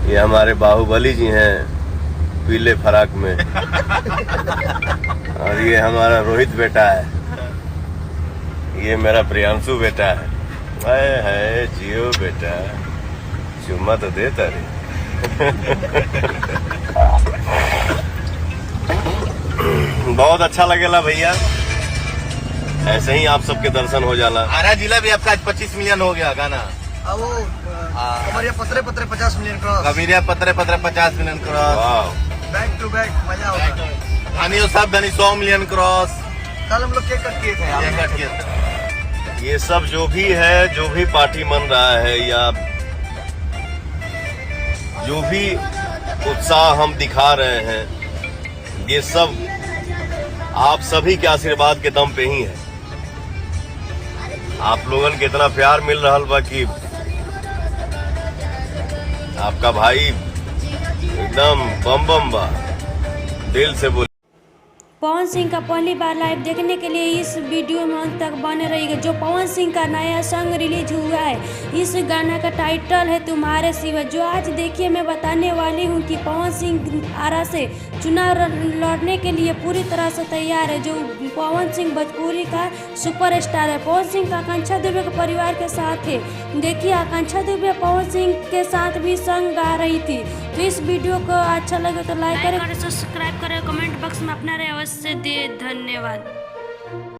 ये हमारे बाहुबली जी हैं पीले फराक में। और ये हमारा रोहित बेटा है, ये मेरा प्रियांशु बेटा है। जियो बेटा, चुम्मा तो दे तारी। बहुत अच्छा लगेला भैया, ऐसे ही आप सबके दर्शन हो जाला। आरा जिला भी आपका आज 25 मिलियन हो गया गाना। वो कमरिया पत्रे 50 मिलियन क्रॉस। कबीरिया पत्रे 50 मिलियन क्रॉस। वाह, बैक टू बैक मजा होगा। धनी साहब धनी 100 मिलियन क्रॉस। कल हम लोग केक कट किए थे। ये सब जो भी है, जो भी पार्टी मन रहा है या जो भी उत्साह हम दिखा रहे हैं, ये सब आप सभी के आशीर्वाद के दम पे ही है। आप लोगन के इतना प्यार मिल रहा बा कि आपका भाई एकदम बम बम बा, दिल से बोल। पवन सिंह का पहली बार लाइव देखने के लिए इस वीडियो में अंत तक बने रहिएगा। जो पवन सिंह का नया सॉन्ग रिलीज हुआ है, इस गाना का टाइटल है तुम्हारे सिवा। जो आज देखिए मैं बताने वाली हूँ कि पवन सिंह आरा से चुनाव लड़ने के लिए पूरी तरह से तैयार है। जो पवन सिंह भोजपुरी का सुपरस्टार है। पवन सिंह का आकांक्षा दुबे के परिवार के साथ है। देखिए आकांक्षा दुबे पवन सिंह के साथ भी सॉन्ग गा रही थी। तो इस वीडियो को अच्छा लगे तो लाइक करें, सब्सक्राइब करें, कमेंट बॉक्स में अपना अवश्य दे। धन्यवाद।